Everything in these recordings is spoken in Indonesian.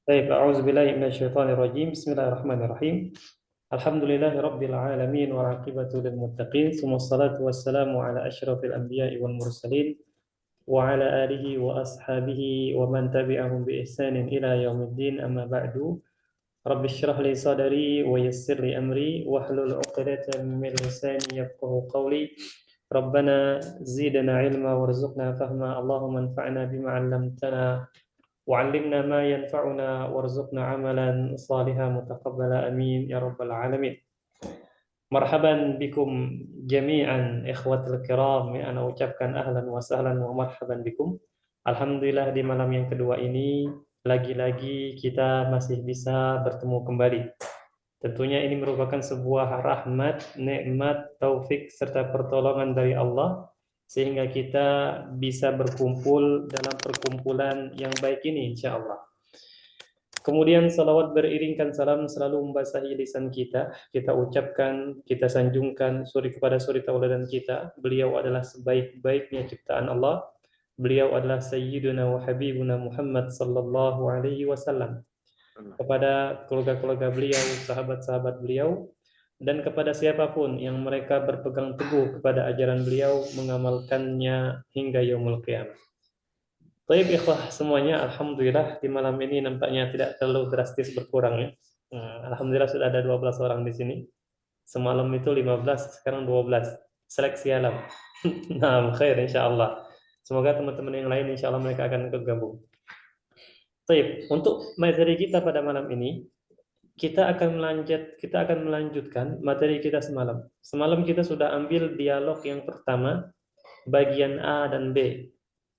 Baik, a'udzubillahi minasyaitonirrajim. Bismillahirrahmanirrahim. Alhamdulillahirabbil alamin wa 'aqibatu lil muttaqin. Summassalatu wassalamu ala asyrafil anbiya'i wal mursalin wa ala alihi wa ashabihi wa man tabi'ahum bi ihsanin ila yaumiddin. Amma ba'du. Rabbi shrah li sadri wa yassir li amri wahlul 'uqdatam min lisani yafqahu qawli. Rabbana zidna ilma warzuqna fahma. Allahumma anfa'na bima 'allamtana وعلمنا ما ينفعنا وارزقنا عملا صالحا متقبلا امين يا رب العالمين. Marhaban bikum jami'an ikhwatul kiram. Ana ucapkan ahlan wa sahlan wa marhaban bikum. Alhamdulillah di malam yang kedua ini lagi-lagi kita masih bisa bertemu kembali. Tentunya ini merupakan sebuah rahmat, nikmat, taufik serta pertolongan dari Allah sehingga kita bisa berkumpul dalam perkumpulan yang baik ini insya Allah. Kemudian salawat beriringkan salam selalu membasahi lisan kita. Kita ucapkan, kita sanjungkan kepada suri tauladan kita. Beliau adalah sebaik-baiknya ciptaan Allah. Beliau adalah Sayyiduna wa Habibuna Muhammad sallallahu alaihi wasallam. Kepada keluarga-keluarga beliau, sahabat-sahabat beliau, dan kepada siapapun yang mereka berpegang teguh kepada ajaran beliau, mengamalkannya hingga yaumul qiyamah. Baik ikhwah semuanya, alhamdulillah di malam ini nampaknya tidak terlalu drastis berkurang ya. Alhamdulillah sudah ada 12 orang di sini. Semalam itu 15, sekarang 12. Seleksi alam. Nah, khair insyaallah. Semoga teman-teman yang lain insyaallah mereka akan ikut gabung. Baik, untuk materi kita pada malam ini kita akan melanjutkan materi kita semalam. Semalam kita sudah ambil dialog yang pertama, bagian A dan B.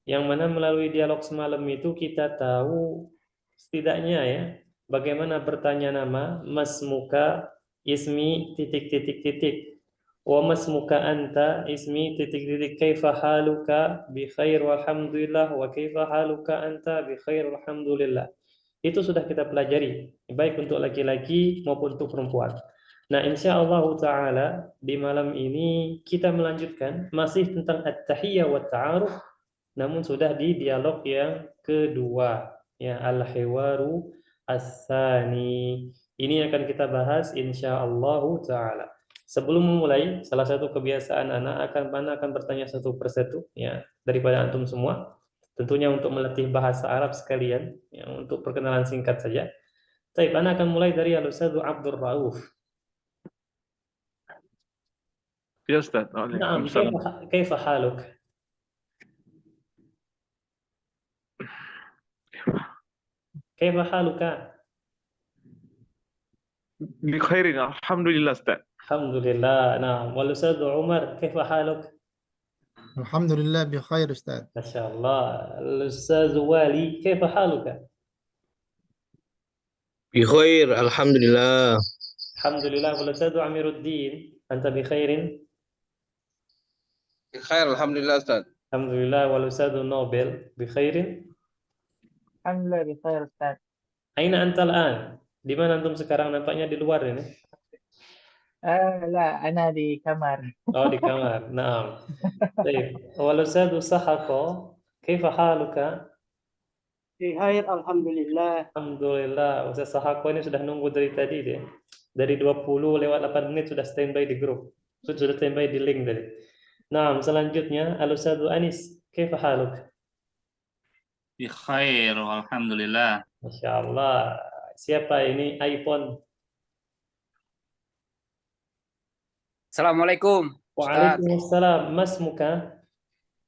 Yang mana melalui dialog semalam itu kita tahu setidaknya ya, bagaimana bertanya nama, mas muka, ismi, titik-titik titik. Wa mas muka anta, ismi, titik-titik, kaifa haluka, bi khair walhamdulillah, wa kaifa haluka anta, bi khair walhamdulillah. Itu sudah kita pelajari, baik untuk laki-laki maupun untuk perempuan. Nah, insya Allah Ta'ala di malam ini kita melanjutkan masih tentang at-tahiyyah wa ta'aruf, namun sudah di dialog yang kedua, ya al-hiwaru as-sani. Ini akan kita bahas insya Allah Ta'ala. Sebelum memulai, salah satu kebiasaan anak akan bertanya satu persatu, ya daripada antum semua. Tentunya untuk melatih bahasa Arab sekalian, ya, untuk perkenalan singkat saja. Baik, Ana akan mulai dari Al-Ustaz Abdul Rauf. Ya Ustaz. Naam, Waalaikumsalam. kaifa haluk? Kaifa haluka? Bi khairin, alhamdulillah Ustaz. Alhamdulillah. Naam, wal Ustaz Umar, kaifa haluk? Alhamdulillah bi khair Ustaz. Masyaallah. Al-Ustaz Wali, kaifa haluka? بخير الحمد لله. Alhamdulillah. Wal Ustaz Amiruddin, anta bi khairin? بخير الحمد لله أستاذ. Alhamdulillah. Wal Ustaz Nobel, bi khairin? Alhamdulillah bi khair Ustaz. Aina anta al-an? Di mana antum sekarang? Nampaknya di luar ini. La, ana di kamar. Oh, di kamar. Naam. Baik. Wal Ustaz Sahako, kaifa haluka? Bi khair alhamdulillah. Alhamdulillah, Ustaz Sahako ini sudah nunggu dari tadi dia. Dari 20 lewat 8 menit sudah standby di grup. Sudah standby di link tadi. Nah, selanjutnya Al-Ustaz Anis, kaifa haluk? Bi khair, alhamdulillah. Masya Allah. Siapa ini? iPhone. Assalamualaikum. Ustaz. Waalaikumsalam. Mas muka?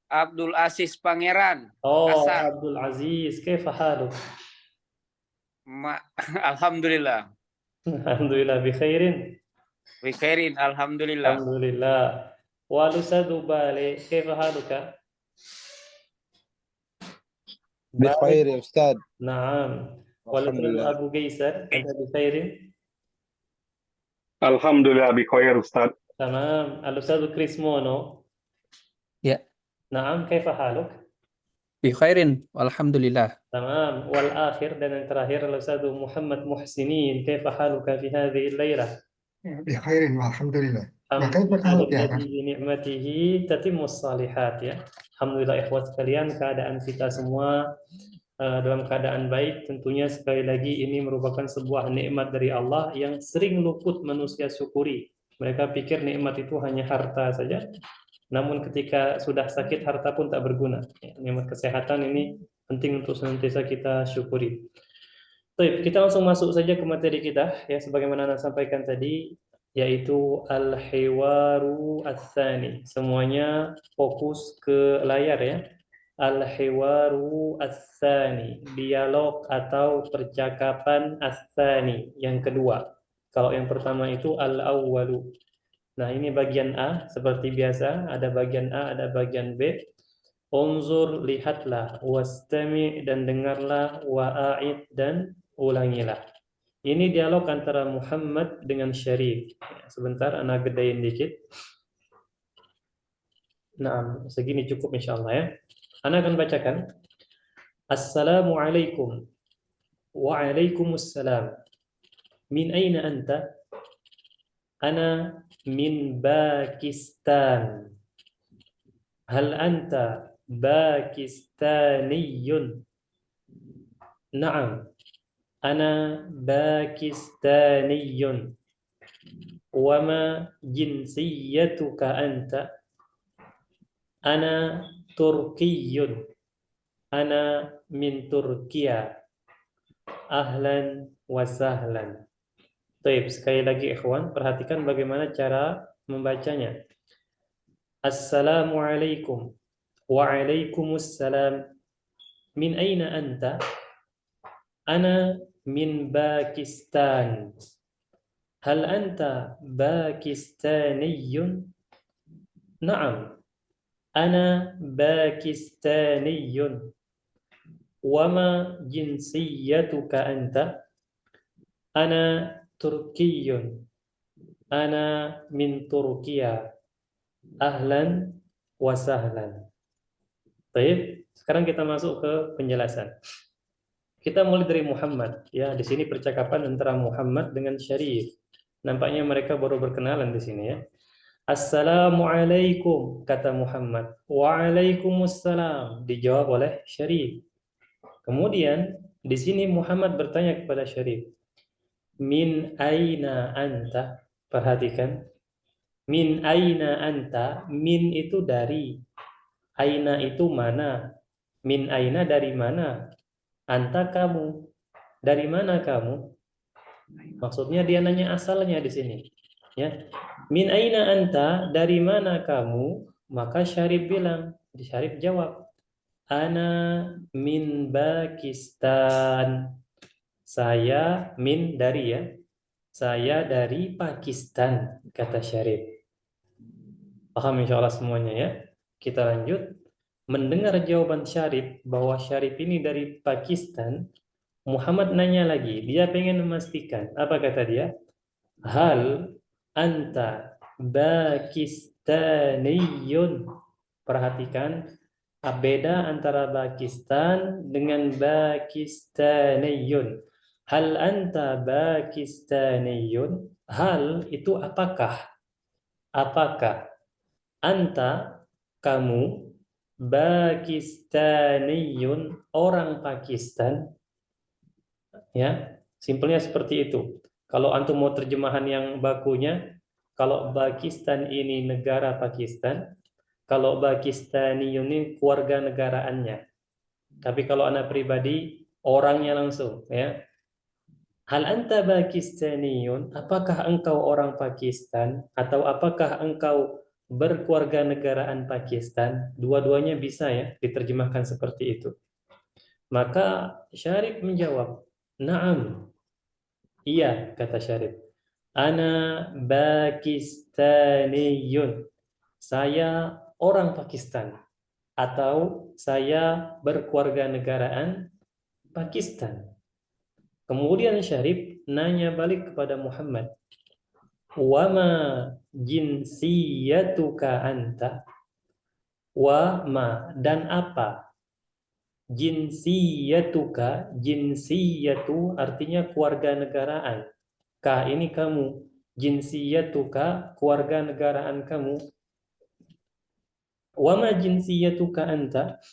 Abdul Aziz Pangeran. Oh, Kasar. Abdul Aziz, kaifa haluk? Alhamdulillah. Alhamdulillah bi khairin. Bi khairin, alhamdulillah. Alhamdulillah. Wal Ustaz Bale, kaifa haluka? بخير يا أستاذ. Naam. Wal Ustaz Abu Gaisar, anta bi khairin? Alhamdulillah bi khair Ustaz. Tamam. Al-Ustaz Chris Mono. Ya. Naam, kaifa haluk? Bi khairin, alhamdulillah. Tamam. Wal akhir dan yang terakhir Al-Ustaz Muhammad Muhsinin, kaifa haluka fi hadhihi al-lailah? بخير alhamdulillah. Alhamdulillah bi ni'matihi tatimmus salihat ya. Alhamdulillah ikhwat sekalian, keadaan kita semua dalam keadaan baik. Tentunya sekali lagi ini merupakan sebuah nikmat dari Allah yang sering luput manusia syukuri. Mereka pikir nikmat itu hanya harta saja, namun ketika sudah sakit harta pun tak berguna. Nikmat kesehatan ini penting untuk senantiasa kita syukuri. Baik, kita langsung masuk saja ke materi kita ya, sebagaimana Anda sampaikan tadi, yaitu al-hiwaru ats-tsani. Semuanya fokus ke layar ya. Al-hiwaru ats-tsani, dialog atau percakapan ats-tsani yang kedua. Kalau yang pertama itu al-awwalu. Nah, ini bagian A seperti biasa, ada bagian A, ada bagian B. Unzur, lihatlah, wastami, dan dengarlah, wa'id, dan ulangilah. Ini dialog antara Muhammad dengan Syarif. Sebentar, anak gedein dikit. Nah, segini cukup insyaallah ya. Anak akan bacakan. Assalamualaikum. Waalaikumsalam. Min aina anta? Ana min Pakistan. Hal anta Pakistaniyun? Naam. Ana Pakistaniyun. Wama jinsiyatuka anta? Ana Turkiyun. Ana min Turkiya. Ahlan wa sahlan. Baik, sekali lagi ikhwan, perhatikan bagaimana cara membacanya. Assalamualaikum. Waalaikumsalam. Min aina anta? Ana min Pakistan. Hal anta Pakistaniyun? Naam. Ana Pakistaniyun. Wama jinsiyatuka anta? Ana Turkiyun. Ana min Turkiya. Ahlan wa sahlan. Baik, sekarang kita masuk ke penjelasan. Kita mulai dari Muhammad. Ya, di sini percakapan antara Muhammad dengan Syarif. Nampaknya mereka baru berkenalan di sini ya. Assalamualaikum, kata Muhammad. Waalaikumsalam, dijawab oleh Syarif. Kemudian di sini Muhammad bertanya kepada Syarif, min aina anta? Perhatikan, min aina anta, min itu dari, aina itu mana, min aina dari mana, anta kamu, dari mana kamu? Maksudnya dia nanya asalnya di sini. Ya, min aina anta, dari mana kamu? Maka Syarif bilang, Syarif jawab, ana min Pakistan. Saya min dari ya. Saya dari Pakistan, kata Syarif. Paham insyaallah semuanya ya. Kita lanjut. Mendengar jawaban Syarif bahwa Syarif ini dari Pakistan, Muhammad nanya lagi. Dia pengen memastikan. Apa kata dia? Hal anta Pakistaniyun. Perhatikan beda antara Pakistan dengan Pakistaniyun. Hal anta Pakistaniyun? Hal itu apakah? Apakah? Anta, kamu, Pakistaniyun, orang Pakistan. Ya, simpelnya seperti itu. Kalau antum mau terjemahan yang bakunya, kalau Pakistan ini negara Pakistan, kalau Pakistaniyun ini keluarga negaraannya. Tapi kalau anak pribadi, orangnya langsung ya. Hal anta Pakistaniyun, apakah engkau orang Pakistan atau apakah engkau berkeluarga negaraan Pakistan? Dua-duanya bisa ya diterjemahkan seperti itu. Maka Syarif menjawab, "Na'am." Iya, kata Syarif. Ana Pakistaniyun. Saya orang Pakistan atau saya berkeluarga negaraan Pakistan. Kemudian Syarif nanya balik kepada Muhammad, wama jinsiyatuka anta? Wama, dan apa? Jinsiyatuka, jinsiyatu artinya keluarga negaraan. Ka ini kamu, jinsiyatuka keluarga negaraan kamu. Wama jinsiyatuka anta?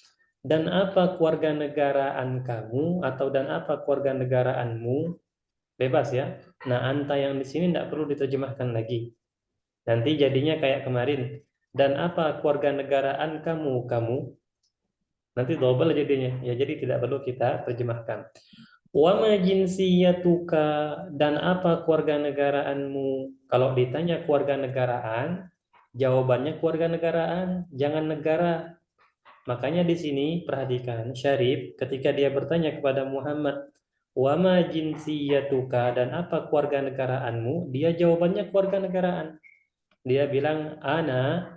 dan apa keluarga negaraan kamu atau dan apa keluarga negaraanmu, bebas ya. Nah, anta yang di sini tidak perlu diterjemahkan lagi. Nanti jadinya kayak kemarin. Dan apa keluarga negaraan kamu. Nanti double jadinya. Ya, jadi tidak perlu kita terjemahkan. Wa ma jinsiyatuka, dan apa keluarga negaraanmu. Kalau ditanya keluarga negaraan, jawabannya keluarga negaraan, jangan negara. Makanya di sini perhatikan Syarif ketika dia bertanya kepada Muhammad, wa ma jinsiyatuka, dan apa keluarga negaraanmu, dia jawabannya keluarga negaraan. Dia bilang ana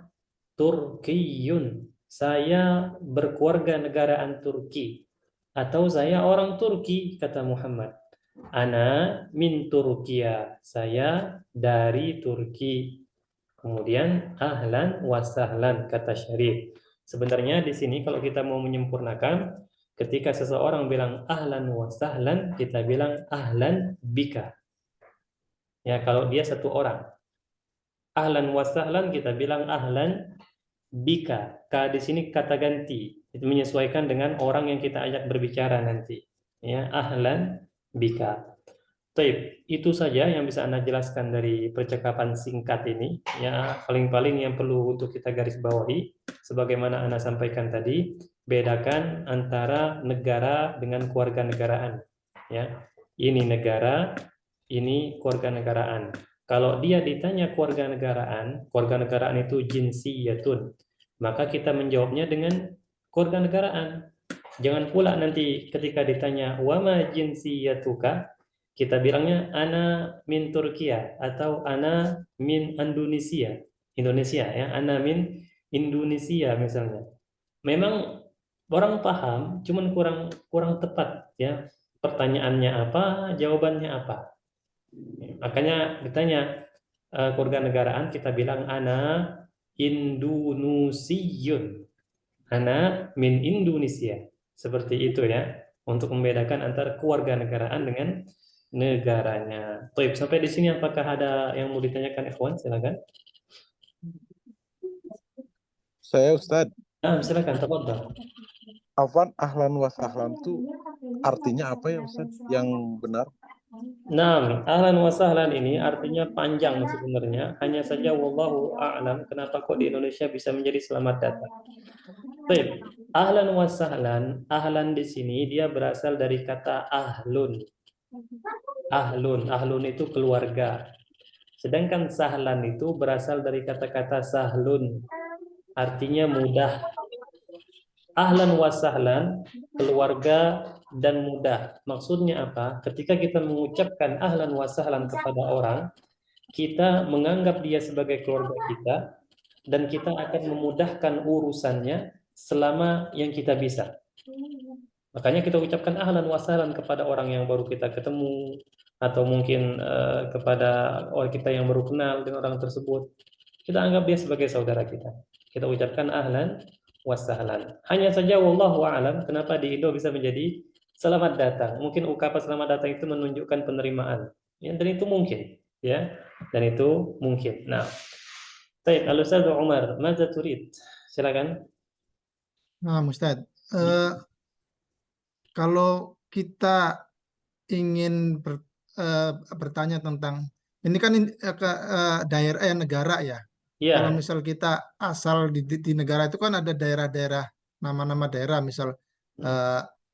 Turkiyun, saya berkeluarga negaraan Turki, atau saya orang Turki, kata Muhammad. Ana min Turkiya, saya dari Turki. Kemudian ahlan wa sahlan, kata Syarif. Sebenarnya di sini kalau kita mau menyempurnakan, ketika seseorang bilang ahlan wa sahlan, kita bilang ahlan bika. Ya, kalau dia satu orang. Ahlan wa sahlan kita bilang ahlan bika. Ka di sini kata ganti. Itu menyesuaikan dengan orang yang kita ajak berbicara nanti. Ya, ahlan bika. Baik, itu saja yang bisa Anda jelaskan dari percakapan singkat ini. Ya, paling-paling yang perlu untuk kita garis bawahi, sebagaimana Anda sampaikan tadi, bedakan antara negara dengan keluarga negaraan. Ya, ini negara, ini keluarga negaraan. Kalau dia ditanya keluarga negaraan itu jinsiyatun, maka kita menjawabnya dengan keluarga negaraan. Jangan pula nanti ketika ditanya wama jinsiyatuka, kita bilangnya ana min Turkiya atau ana min Indonesia ya, ana min Indonesia misalnya. Memang orang paham, cuman kurang tepat ya. Pertanyaannya apa, jawabannya apa. Makanya ditanya keluarga negaraan, kita bilang ana Indonesiun, ana min Indonesia. Seperti itu ya, untuk membedakan antara keluarga negaraan dengan negaranya. Baik, sampai di sini apakah ada yang mau ditanyakan, ikhwan? Silakan. Saya Ustadz, Silakan, tafadhol. Afwan ahlan wa sahlan itu artinya apa ya Ustadz yang benar? Nah, ahlan wa sahlan ini artinya panjang sebenarnya. Hanya saja wallahu a'lam kenapa kok di Indonesia bisa menjadi selamat datang. Baik, ahlan wa sahlan. Ahlan di sini dia berasal dari kata ahlun. Ahlun itu keluarga. Sedangkan sahlan itu berasal dari kata-kata sahlun. Artinya mudah. Ahlan wa sahlan, keluarga dan mudah. Maksudnya apa? Ketika kita mengucapkan ahlan wa sahlan kepada orang, kita menganggap dia sebagai keluarga kita dan kita akan memudahkan urusannya selama yang kita bisa. Makanya kita ucapkan ahlan wa sahlan kepada orang yang baru kita ketemu, atau mungkin kepada orang kita yang baru kenal dengan orang tersebut. Kita anggap dia sebagai saudara kita. Kita ucapkan ahlan wasahlan. Hanya saja wallahu a'lam kenapa di Indo bisa menjadi selamat datang. Mungkin ungkapan selamat datang itu menunjukkan penerimaan. Ya, dan itu mungkin, ya. Dan itu mungkin. Nah, baik, Al-Ustaz Umar, madza turid? Silakan. Nah, Ustadz, kalau kita ingin bertanya tentang ini kan daerah negara ya. Iya. Kalau misal kita asal di negara itu kan ada daerah-daerah, nama-nama daerah, misal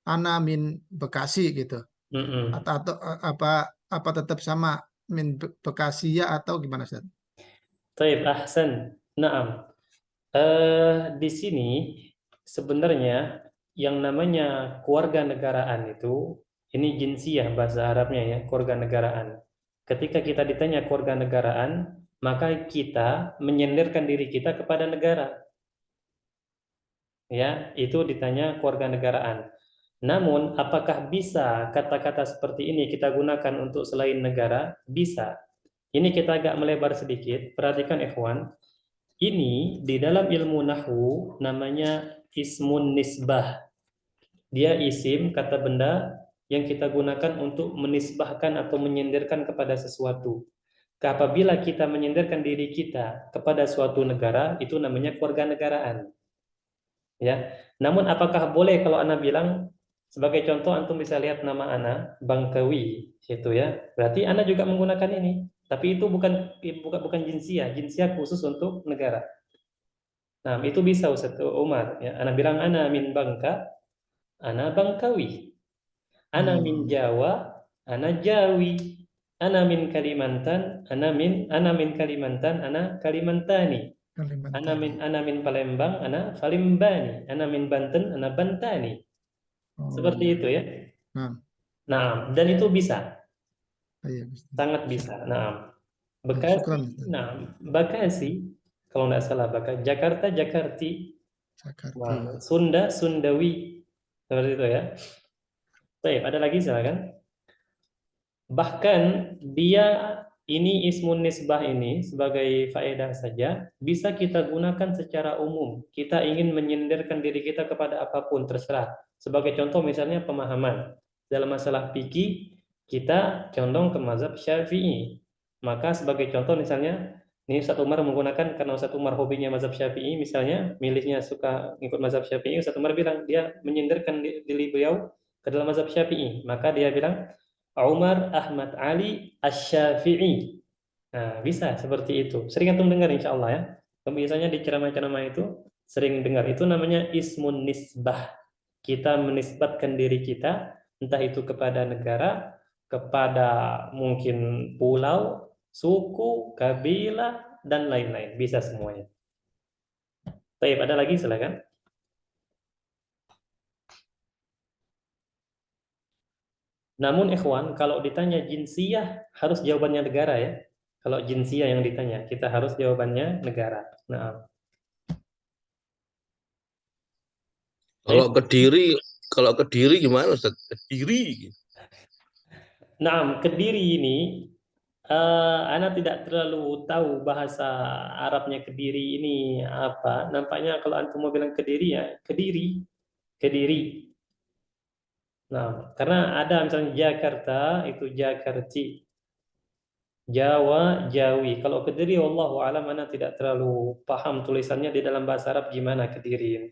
ana min Bekasi gitu. Atau apa tetap sama min Bekasi ya atau gimana, Ustaz? Baik, ahsan. Naam. Di sini sebenarnya yang namanya keluarga negaraan itu, ini jinsiyah bahasa Arabnya ya, keluarga negaraan. Ketika kita ditanya keluarga negaraan, maka kita menyenderkan diri kita kepada negara. Ya, itu ditanya keluarga negaraan. Namun, apakah bisa kata-kata seperti ini kita gunakan untuk selain negara? Bisa. Ini kita agak melebar sedikit. Perhatikan ikhwan. Ini di dalam ilmu nahwu namanya ismun nisbah. Dia isim, kata benda yang kita gunakan untuk menisbahkan atau menyenderkan kepada sesuatu. Apabila kita menyenderkan diri kita kepada suatu negara, itu namanya keluarga negaraan. Ya. Namun apakah boleh kalau ana bilang sebagai contoh antum bisa lihat nama ana Bangkawi situ ya. Berarti ana juga menggunakan ini. Tapi itu bukan jinsiah. Jinsiah khusus untuk negara. Nah, itu bisa Ustaz Umar ya. Ana bilang ana min Bangka, ana Bangkawi. Ana min Jawa, ana Jawi. Ana min Kalimantan, ana min Kalimantan, ana Kalimantani. Ana min Palembang, ana Palembani. Ana min Banten, ana Bantani. Seperti itu ya. Nah, dan itu bisa. Sangat bisa. Nah, Bekasi, Bekasi, kalau nggak salah Jakarta, Jakarti. Nah, Sunda, Sundawi. Seperti itu ya. Baik, ada lagi silakan. Bahkan dia ini ismun nisbah ini sebagai faedah saja bisa kita gunakan secara umum. Kita ingin menyindirkan diri kita kepada apapun terserah. Sebagai contoh misalnya pemahaman dalam masalah fikih kita condong ke mazhab Syafi'i. Maka sebagai contoh misalnya ini Ustaz Umar menggunakan karena Ustaz Umar hobinya mazhab Syafi'i misalnya milihnya suka ikut mazhab Syafi'i, Ustaz Umar bilang dia menyindirkan diri beliau ke dalam mazhab Syafi'i. Maka dia bilang Umar Ahmad Ali Asy-Syafi'i. Nah, bisa seperti itu. Sering antum dengar insya Allah ya. Biasanya di ceramah-ceramah itu sering dengar. Itu namanya ismun nisbah. Kita menisbatkan diri kita, entah itu kepada negara, kepada mungkin pulau, suku, kabilah, dan lain-lain. Bisa semuanya. Baik, ada lagi silakan. Namun ikhwan, kalau ditanya jinsiyah harus jawabannya negara ya. Kalau jinsiyah yang ditanya, kita harus jawabannya negara. Nah. Kalau Kediri gimana Ustaz? Kediri. Nah, Kediri ini Ana tidak terlalu tahu bahasa Arabnya Kediri ini apa. Nampaknya kalau antum mau bilang Kediri ya Kediri. Kediri. Nah, karena ada misalnya Jakarta itu Jakarti. Jawa, Jawi. Kalau Kediri, wallahu alam, ana tidak terlalu paham tulisannya di dalam bahasa Arab gimana Kediri ini.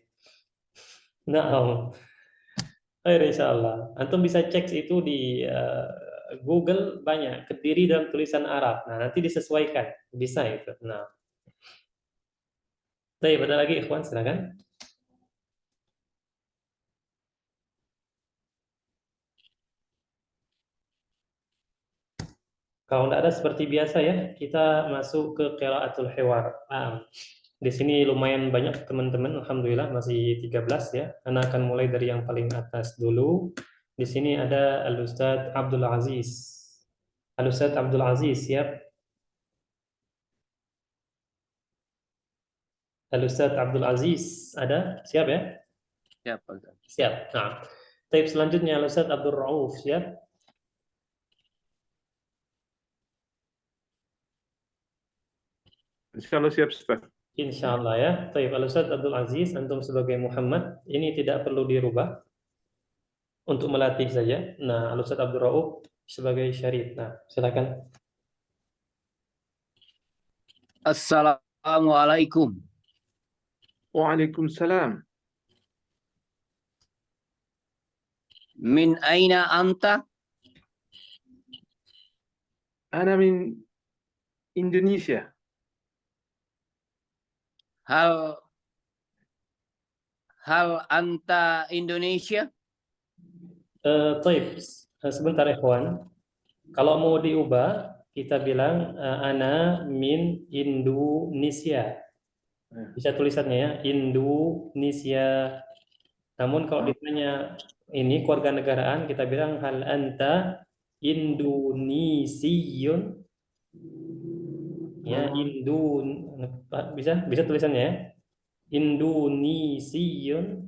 Nah, insyaallah. Antum bisa cek itu di Google banyak Kediri dalam tulisan Arab. Nah, nanti disesuaikan. Bisa itu. Nah. Baik, ada lagi ikhwan, silakan. Kalau tidak ada seperti biasa ya, kita masuk ke qiraatul hiwar. Nah, di sini lumayan banyak teman-teman, alhamdulillah masih 13 ya. Ana akan mulai dari yang paling atas dulu. Di sini ada Al-Ustadz Abdul Aziz. Al-Ustadz Abdul Aziz, siap? Al-Ustadz Abdul Aziz, ada? Siap ya? Siap, Pak. Siap. Nah, tape selanjutnya Al-Ustadz Abdul Rauf, siap? Insya Allah siap, Ustaz. Insya Allah ya. Taib Al-Ustadz Abdul Aziz, antum sebagai Muhammad, ini tidak perlu dirubah untuk melatih saja. Nah, Al-Ustadz Abdul Rauf sebagai Syarif. Nah, silakan. Assalamualaikum. Waalaikumsalam. Min aina anta? Ana min Indonesia. Hal anta Indonesia? Taib, sebentar ikhwan. Kalau mau diubah, kita bilang ana min Indonesia. Bisa tulisannya ya, Indonesia. Namun kalau ditanya ini keluarga negaraan, kita bilang hal anta Indonesiun. Ya, bisa tulisannya ya. Indonesiun.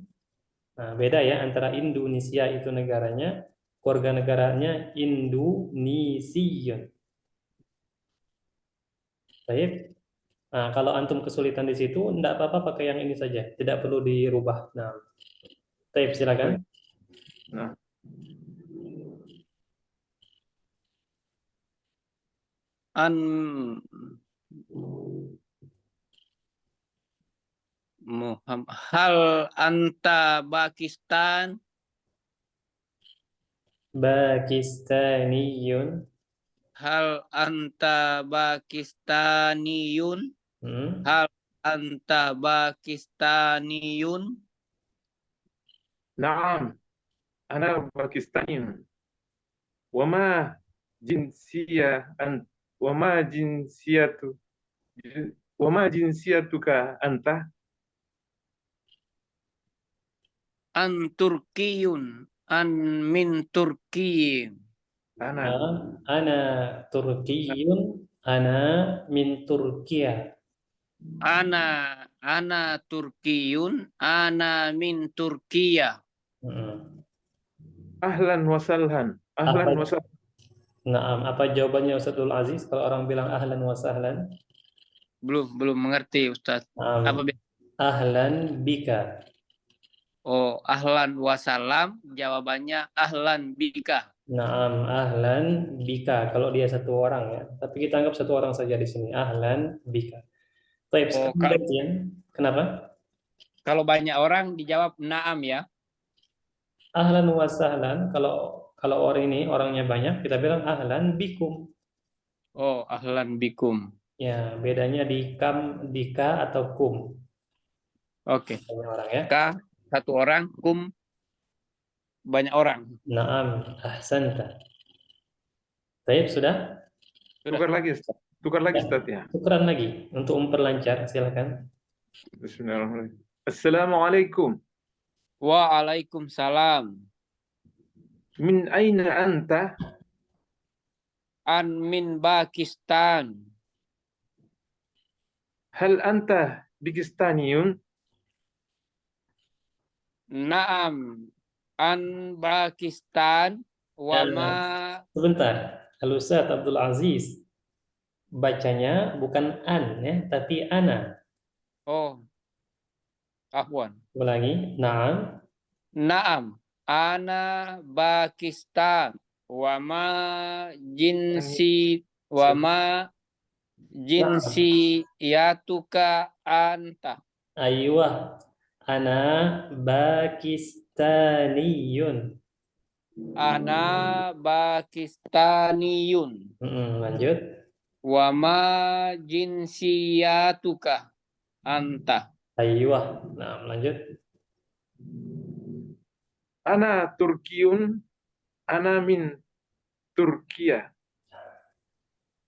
Nah, beda ya antara Indonesia itu negaranya, keluarga negaranya Indonesiun. Baik. Nah, kalau antum kesulitan di situ, enggak apa-apa pakai yang ini saja, tidak perlu dirubah. Nah, baik, silakan. Nah. Muhammad. Hal anta Pakistan? Pakistaniyun. Hal anta Pakistaniyun? Hal anta Pakistaniyun? نعم أنا باكستاني وما جنسية أنت وما جنسيتك أنت An Turkiyun. An min Turki. أنا Ana Turkiyun. Ana min Turkiya. Ana Turkiyun. Ana min Turkiya. أهلا وسهلا أهلا Apa, وسهلا apa jawabannya Ustadzul Aziz kalau orang bilang ahlan wa sahlan? Belum mengerti Ustaz. Apa Ahlan bika. Oh, ahlan wasalam. Jawabannya ahlan bika. Naam, ahlan bika. Kalau dia satu orang ya. Tapi kita anggap satu orang saja di sini. Ahlan bika. Baik, Oh, sekarang gantian. Kenapa? Kalau banyak orang dijawab naam ya. Ahlan wa sahlan. Kalau orang ini orangnya banyak, kita bilang ahlan bikum. Oh, ahlan bikum. Ya, bedanya di ka atau kum. Oke. Banyak orang ya. Ka satu orang, kum banyak orang. Naam, ahsanta. Baik, sudah? tukar lagi Ustaz ya. Tukeran lagi untuk memperlancar, silakan. Bismillahirrahmanirrahim. Assalamualaikum. Waalaikumsalam. Min aina anta? An min Pakistan. Hal anta Pakistaniyun? Naam. An Pakistan. Wama. Sebentar, Al-Ustaz Abdul Aziz bacanya bukan an ya, tapi ana. Oh. Afwan. Ulangi, naam. Naam. Ana Pakistan. Wama jinsi yatuka anta. Aywa, ana Pakistaniyun. Ana Pakistaniyun. Lanjut. Wama jinsiyatuka anta. Aywa, nah lanjut. Ana Turkiyun. Ana min Turkiya.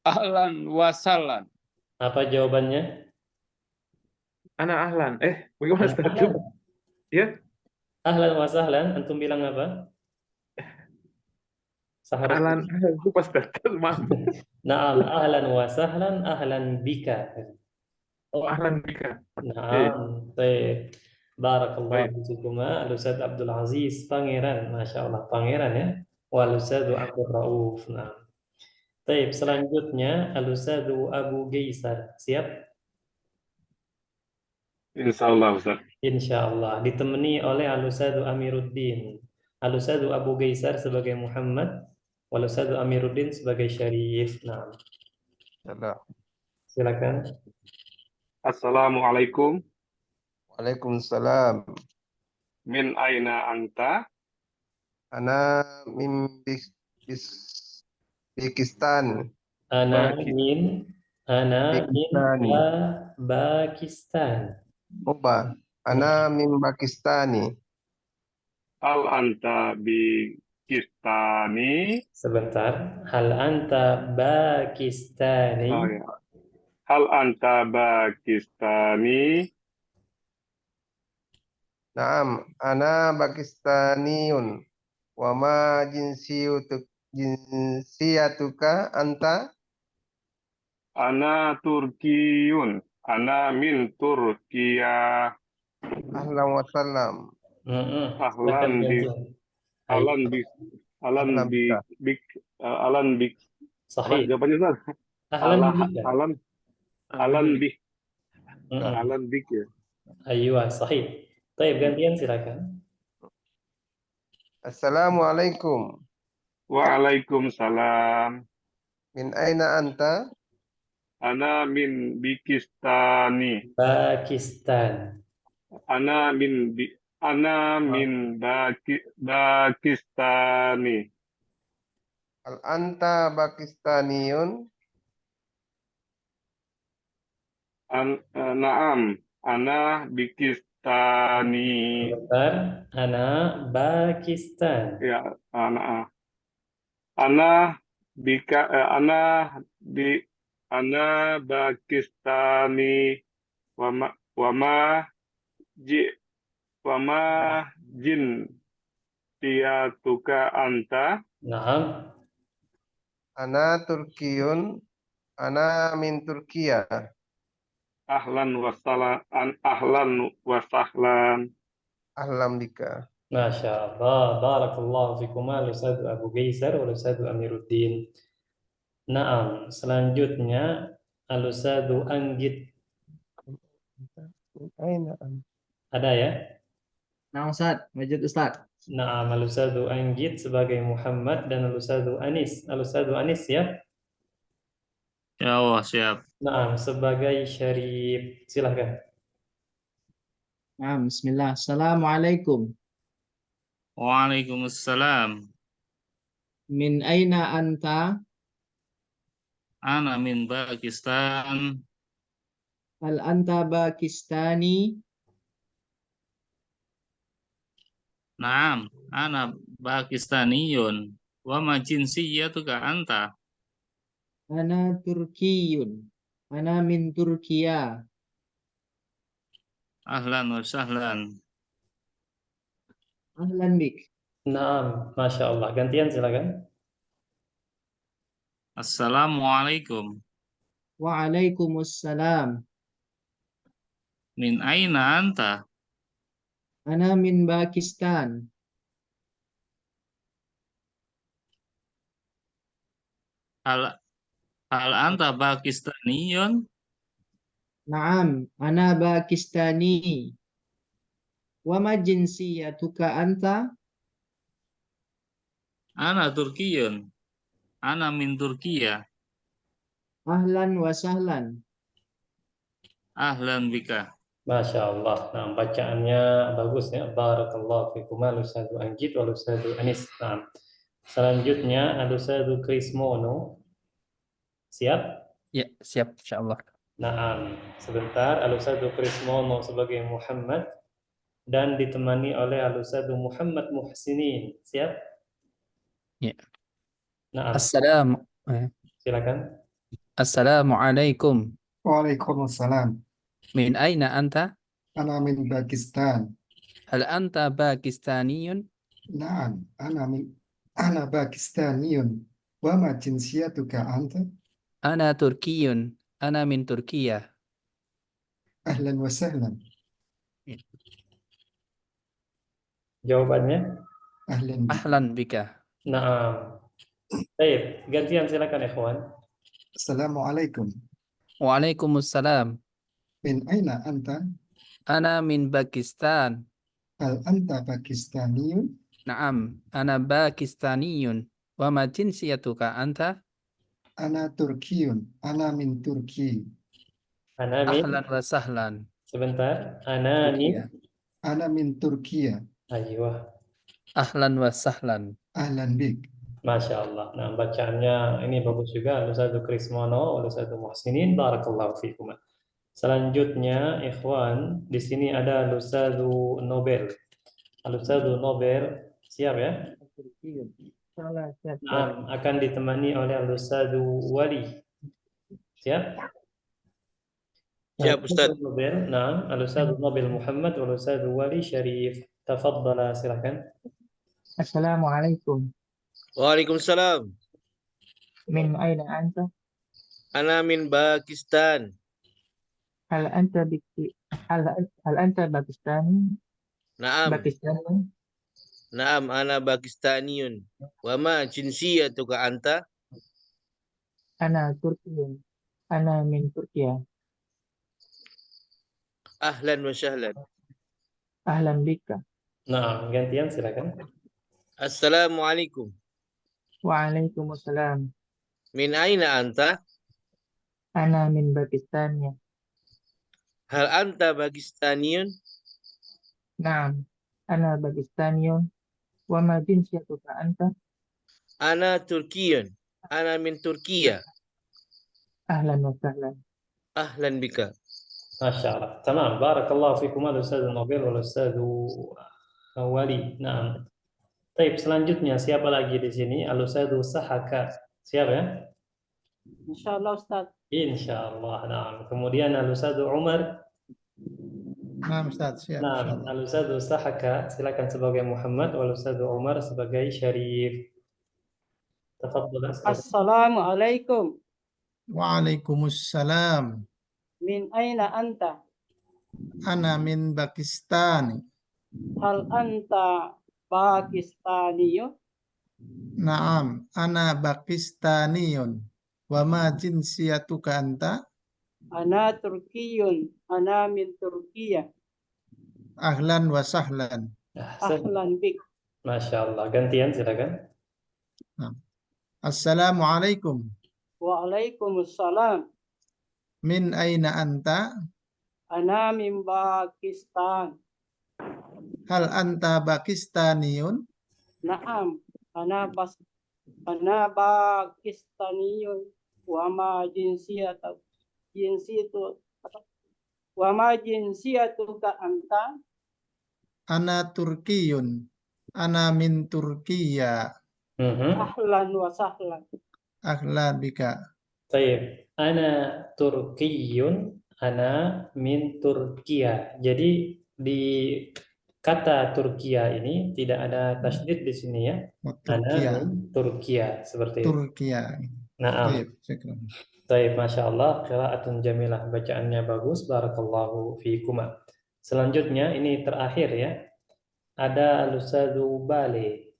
Ahlan wasalan. Apa jawabannya? Ana ahlan. Bagaimana Ustaz? Ya? Ahlan wa sahlan, antum bilang apa? Ahlan, lupa Ustaz. Maaf. Naam, ahlan wa sahlan, ahlan bika. Oh, ahlan bika. Naam, baik. Barakallahu fikuma, Al-Ustaz Abdul Aziz, pangeran, Masya Allah, pangeran ya. Wal Ustaz Abdul Rauf. Nah. Baik, selanjutnya Al-Ustaz Abu Gaisar. Siap? Insyaallah Ustaz. Insyaallah. Ditemani oleh Al-Ustaz Amiruddin. Al-Ustaz Abu Gaisar sebagai Muhammad, wal Ustaz Amiruddin sebagai Syarif. Nah. Silakan. Assalamualaikum. Waalaikumsalam. Min aina anta? Ana min Pakistan. Ana min Pakistan. Ana min Pakistani. Hal anta Pakistani? Sebentar. Hal anta Pakistani? Oh ya. Hal anta Pakistani? Naam, ana Pakistaniyun. Wa ma jinsiyatuka anta? Ana Turkiyun. Ana min Turkiya. Ahlan wa salam. Ahlan bik. Sahih. Jawabannya Ustaz. Ahlan bik ya. Aywa, sahih. Baik, gantian silakan. Assalamualaikum. Waalaikumsalam. Min aina anta? Ana min Pakistani. Pakistan. Ana min Pakistani. Hal anta Pakistaniyun? Naam, ana Pakistani. Sebentar. Ana Pakistan. Ya, ana Pakistani wama jin tiatuka anta. Naam. Ana Turkiyun. Ana min Turkiya. Ahlan wa sahlan. Ahlan bika. Masya Allah. Barakallahu fikuma Ustadz Abu Gaisar wa Ustadz Amiruddin. Naam. Selanjutnya Al-Ustadz Anggit. Ada ya? Nah, Ustaz, Majid Ustaz. Naam. Al-Ustadz Anggit sebagai Muhammad dan Al-Ustadz Anis. Al-Ustadz Anis ya? Ya Allah, siap. Naam. Sebagai Syarif. Silahkan. Nah, bismillah. Assalamualaikum. Waalaikumsalam. Min aina anta? Ana min Pakistan. Hal anta Pakistani? Naam, ana Pakistaniyun. Wa ma jinsiyatuka anta? Ana Turkiyun. Ana min Turkiya. Ahlan wa sahlan. Ahlan bik. Naam. Masya Allah. Gantian silakan. Assalamualaikum. Waalaikumsalam. Min aina anta? Ana min Pakistan. Hal anta Pakistaniyun? Naam, ana Pakistani. Wa ma jinsiyatuka anta? Ana Turkiyun. Ana min Turkiya. Ahlan wa sahlan. Ahlan bika. Masya Allah. Nah, bacaannya bagus ya. Barakallahu fikum Al-Ustadz Anggit wal Ustadz Anis. Nah, selanjutnya Al-Ustadz Krismono. Siap? Ya, siap insyaallah. Nah, sebentar. Al-Ustadz Krismono sebagai Muhammad dan ditemani oleh Al-Ustadz Muhammad Muhsinin. Siap? Ya. Nah, silakan. Assalamualaikum. Waalaikumsalam. Min aina anta? Ana min Pakistan. Hal anta Pakistaniyun? Naam, ana Pakistaniyun. Wa ma jinsiyatuka anta? Ana Turkiyun. Ana min Turkiya. Ahlan wa sahlan. Jawabannya? Ahlan bika. Nah, baik. Gantian silakan ikhwan. Assalamualaikum. Waalaikumsalam. Min aina anta? Ana min Pakistan. Hal anta Pakistaniyun? Naam, ana Pakistaniyun. Wa ma jinsiyatuka anta? Ana Turkiyun. Ana min Turki. Ana min. Ahlan wa sahlan. Sebentar. Ana min. Ana min Turkiya. Aywa. Ahlan wa sahlan. Ahlan bik. Masya Allah. Nah, bacaannya ini bagus juga. Al-Ustadz Krismono, Al-Ustadz Muhsinin. Barakallahu fikum. Selanjutnya, ikhwan, di sini ada Al-Ustadz Nobel. Al-Ustadz Nobel, siap ya? Nah, akan ditemani oleh Al-Ustadz Wali. Siap? Siap, Ustadz. Nobel. Nah, Al-Ustadz Nobel Muhammad, Al-Ustadz Wali Syarif. Tafadhala, silakan. Assalamualaikum. Waalaikumsalam. Min aina anta? Ana min Pakistan. Hal anta Pakistani? Naam. Pakistani? Naam, ana Pakistaniyun. Wa ma jinsiyatuka anta? Ana Turkiyun. Ana min Turkiya. Ahlan wa sahlan. Ahlan bika. Nah, gantian silakan. Assalamualaikum. Waalaikumsalam. Min aina anta? Ana min Pakistan. Hal anta Pakistaniyun? نعم أنا باكستاني وما جنسيتك أنت Ana Turkiyun. Ana min Turkiya. أهلا وسهلا Ahlan bika. Masya Allah. Tamam. Barakallahu fikum al-Ustaz Nabil wal-Ustaz Wali. Nah. Baik, selanjutnya siapa lagi di sini? Al-Ustaz Sahaka. Siapa ya? Insyaallah Ustaz. Insyaallah. Nah. Kemudian Al-Ustaz Umar. Nah, Ustaz, siap. Nah, Insyaallah. Al-Ustaz Sahaka silakan sebagai Muhammad, wal-Ustaz Umar sebagai Syarif. Tafadhal Ustaz. Assalamualaikum. Waalaikumsalam. Min aina anta? Ana min Pakistan. Hal anta Pakistaniyun? Naam, ana Pakistaniyun. Wa ma jinsiyatuka anta? Ana Turkiyun. Ana min Turkiya. Ahlan wa sahlan. Ahlan bik. Masya Allah. Gantian silakan. Nah. Assalamualaikum. Waalaikumsalam. Min aina anta? Ana min Pakistan. Hal anta Pakistaniyun? Naam. Ana Pakistaniyun. Wa ma jinsiyatuka anta? Ana Turkiyun. Ana min Turkiya. Ahlan wa sahlan. Ahlan bika. Baik. Ana Turkiyun, ana min Turkiya. Jadi di kata Turkiya ini tidak ada tasydid di sini ya. Ana min Turkiya seperti itu. Turkiya. Naam. Baik, syukran. Baik, Masya Allah, qiraatun jamilah, bacaannya bagus, barakallahu fikuma. Selanjutnya, ini terakhir ya, ada Al-Ustadzu Bale.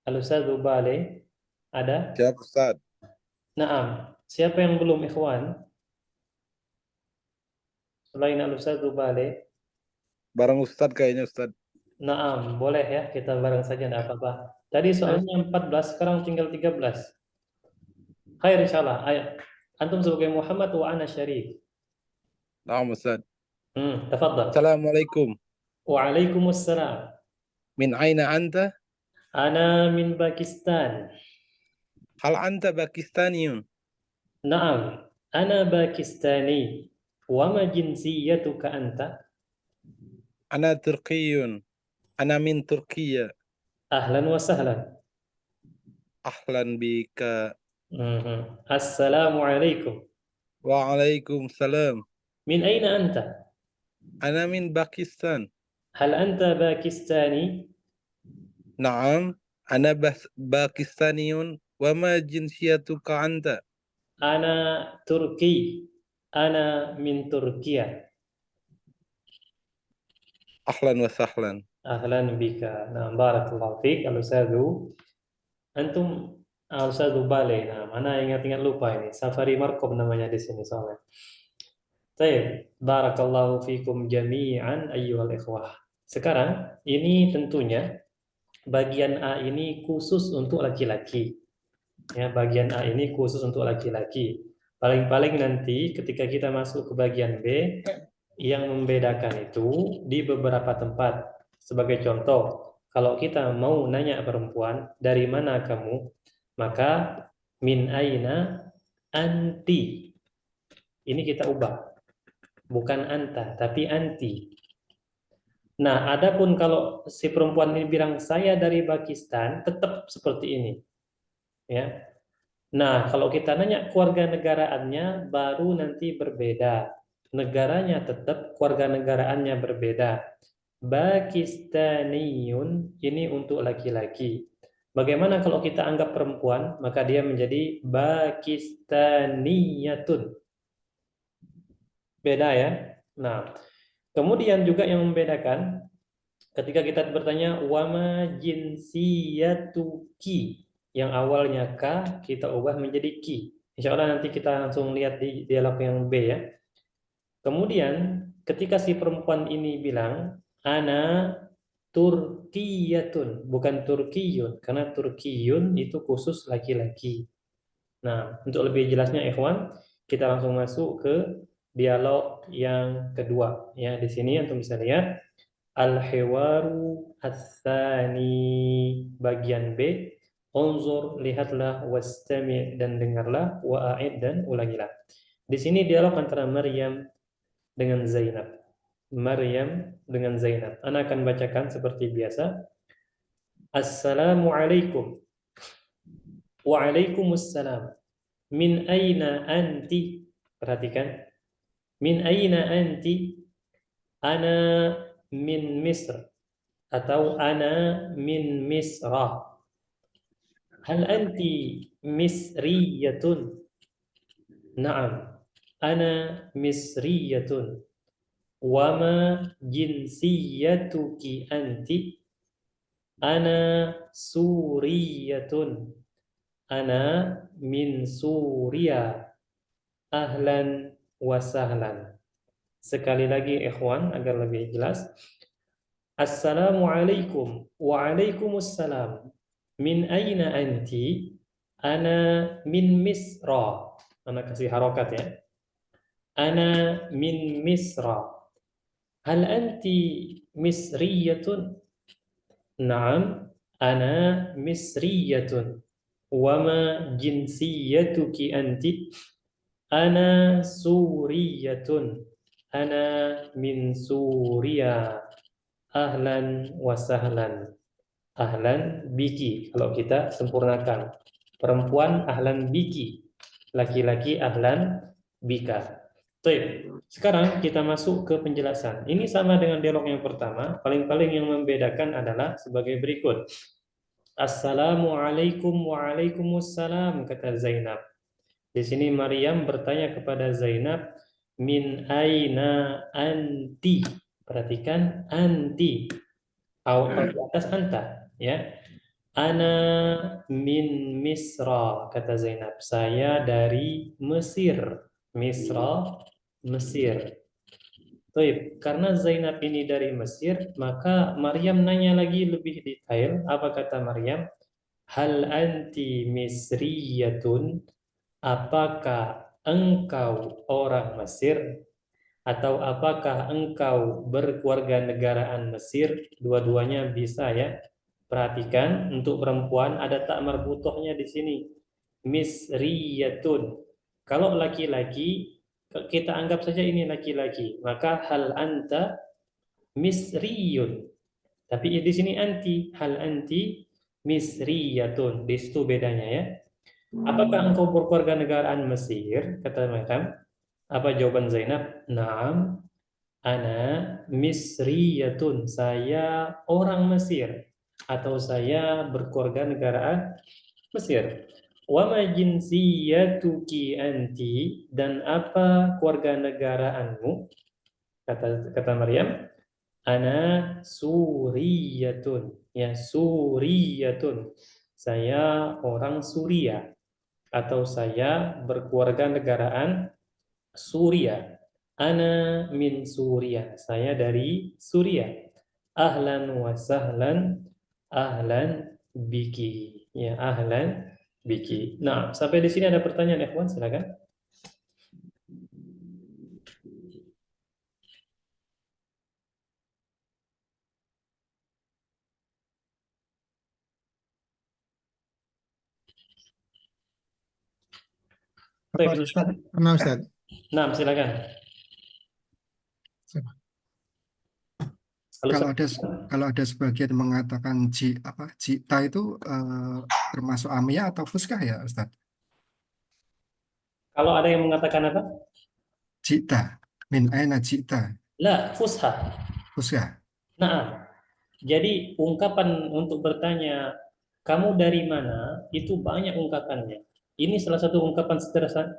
Al-Ustadzu Bale, ada? Siap, Ustaz. Naam, siapa yang belum ikhwan? Selain Al-Ustadzu Bale? Bareng Ustaz kayaknya, Ustaz. Naam, boleh ya, kita bareng saja, tidak apa-apa. Tadi soalnya 14, sekarang tinggal 13. Khair insyaallah. Ayo. Antum sebagai Muhammad wa ana Syarif. Naam, Ustaz. Tafadhal. Assalamualaikum. Waalaikumsalam. Min aina anta? Ana min Pakistan. Hal anta Pakistaniyun? Naam, ana Pakistani. Wa ma jinsiyatuka anta? Ana Turkiyun. Ana min Turkiya. Ahlan wa sahlan. Ahlan bika. Assalamualaikum. Waalaikumsalam. Min aina anta? Ana min Pakistan. Hal anta Pakistani? Naam, ana Pakistaniyun. Wa ma jinsiyatuka anta? Ana Turki. Ana min Turkiya. Ahlan wa sahlan. Ahlan bika. Nah, barakallahu fiik. Al-Ustadzu. Antum Al-Ustadzu Bale. Nah, mana ingat-ingat lupa ini. Safari Markov namanya di sini soalnya. Baik, barakallahu fikum jami'an ayyuhal ikhwah. Sekarang ini tentunya bagian A ini khusus untuk laki-laki. Ya, bagian A ini khusus untuk laki-laki. Paling-paling nanti ketika kita masuk ke bagian B, yang membedakan itu di beberapa tempat. Sebagai contoh, kalau kita mau nanya perempuan, dari mana kamu? Maka min aina anti. Ini kita ubah. Bukan anta, tapi anti. Nah, adapun kalau si perempuan ini bilang saya dari Pakistan, tetap seperti ini. Ya. Nah, kalau kita nanya keluarga negaraannya baru nanti berbeda. Negaranya tetap, keluarga negaraannya berbeda. Pakistaniyun ini untuk laki-laki. Bagaimana kalau kita anggap perempuan, maka dia menjadi Pakistaniyatun. Beda ya. Nah, kemudian juga yang membedakan ketika kita bertanya wama jinsiyatuki, yang awalnya K kita ubah menjadi Ki. Insya Allah nanti kita langsung lihat di dialog yang B ya. Kemudian ketika si perempuan ini bilang ana Turkiyatun, bukan Turkiyun, karena Turkiyun itu khusus laki-laki. Nah, untuk lebih jelasnya ikhwan, kita langsung masuk ke dialog yang kedua. Ya, di sini antum bisa lihat al-hiwaru ats-tsani bagian B. Unzur, lihatlah, wastami' dan dengarlah, wa'id dan ulangilah. Di sini dialog antara Maryam dengan Zainab. Maryam dengan Zainab. Ana akan bacakan seperti biasa. Assalamualaikum. Waalaikumsalam. Min aina anti? Perhatikan. Min aina anti? Ana min Misr. Atau ana min Misra. Hal anti misriyatun? Naam. Ana misriyatun. Wama jinsiyatuki anti? Ana suriyatun. Ana min Suria. Ahlan wa sahlan. Sekali lagi ikhwan agar lebih jelas. Assalamualaikum. Waalaikumsalam. Min aina anti? Ana min Misra. Ana kasih harokat ya. Ana min Misra. Hal anti misriyatun? Naam, ana misriyatun. Wama jinsiyatuki anti? Ana suriyatun. Ana min Suria. Ahlan wa sahlan. Ahlan biki, kalau kita sempurnakan. Perempuan ahlan biki, laki-laki ahlan bika. Baik, sekarang kita masuk ke penjelasan. Ini sama dengan dialog yang pertama. Paling-paling yang membedakan adalah sebagai berikut. Assalamualaikum waalaikumsalam, kata Zainab. Di sini Maryam bertanya kepada Zainab, min aina anti? Perhatikan anti. Di atas anta, ya. Ana min Misra, kata Zainab. Saya dari Mesir. Misra, Mesir. Baik, karena Zainab ini dari Mesir, maka Maryam nanya lagi lebih detail. Apa kata Maryam? Hal anti misriyatun? Apakah engkau orang Mesir? Atau apakah engkau berkewarganegaraan Mesir? Dua-duanya bisa ya. Perhatikan, untuk perempuan ada tak marbutohnya di sini. Misriyatun. Kalau laki-laki, kita anggap saja ini laki-laki, maka hal anta misriyun. Tapi di sini anti, hal anti misriyatun. Di situ bedanya ya. Apakah engkau berkewarganegaraan Mesir? Kata Maryam. Apa jawaban Zainab? Naam, ana misriyatun. Saya orang Mesir. Atau saya berkewarganegaraan Mesir. Wa ma jinsiyatuki anti? Dan apa kewarganegaraanmu? Kata Maryam, ana suriyatun. Ya, suriyatun. Saya orang Suria. Atau saya berkewarganegaraan Suria. Ana min Suria. Saya dari Suria. Ahlan wa sahlan. Ahlan biki. Ya, ahlan biki. Nah, sampai di sini ada pertanyaan, ikhwan, silakan. Apa, Ustaz? Pernah, Ustaz? Nah, silakan. Kalau ada sebagian mengatakan jita itu termasuk amiyah atau fuskah ya, Ustaz? Kalau ada yang mengatakan apa? Jita, min aina jita. La, fusha. Fuskah. Nah, jadi ungkapan untuk bertanya kamu dari mana itu banyak ungkapannya. Ini salah satu ungkapan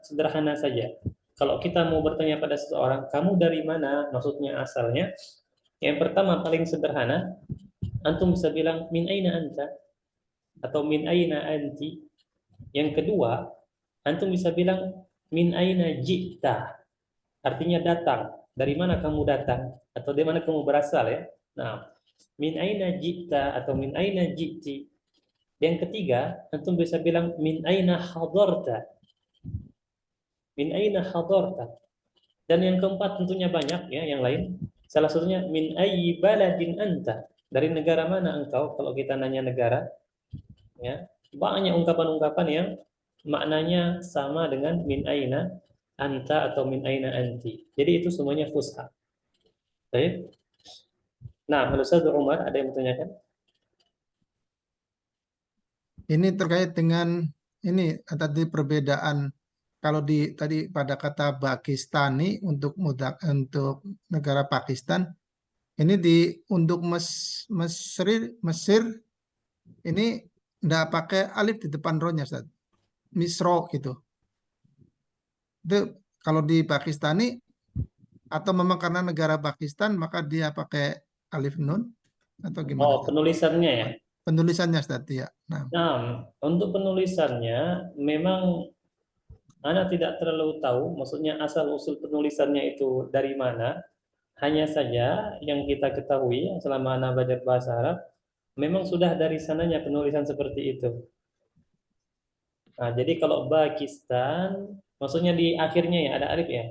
sederhana saja. Kalau kita mau bertanya pada seseorang, kamu dari mana? Maksudnya asalnya. Yang pertama paling sederhana, antum bisa bilang min aina anta atau min aina anti. Yang kedua, antum bisa bilang min aina ji'ta. Artinya datang. Dari mana kamu datang atau dari mana kamu berasal ya. Nah, min aina ji'ta atau min aina ji'ti. Yang ketiga, antum bisa bilang min aina hadarta. Min aina hadarta. Dan yang keempat tentunya banyak ya yang lain. Salah satunya min ayyi baladin anta. Dari negara mana engkau? Kalau kita nanya negara, ya banyak ungkapan-ungkapan yang maknanya sama dengan min aina anta atau min aina anti. Jadi itu semuanya fusha. Baik. Nah, Ustaz Umar ada yang bertanyakan? Ini terkait dengan ini tadi perbedaan kalau tadi pada kata Pakistani untuk negara Pakistan ini untuk Mesir ini enggak pakai alif di depan rohnya, Ustaz. Misro gitu. Itu kalau di Pakistani atau memang karena negara Pakistan maka dia pakai alif nun atau gimana? Oh, penulisannya ya. Penulisannya, Ustaz, ya. Nah, untuk penulisannya memang Ana tidak terlalu tahu, maksudnya asal-usul penulisannya itu dari mana. Hanya saja yang kita ketahui selama Ana belajar bahasa Arab, memang sudah dari sananya penulisan seperti itu. Nah, jadi kalau Pakistan, maksudnya di akhirnya ya ada alif ya?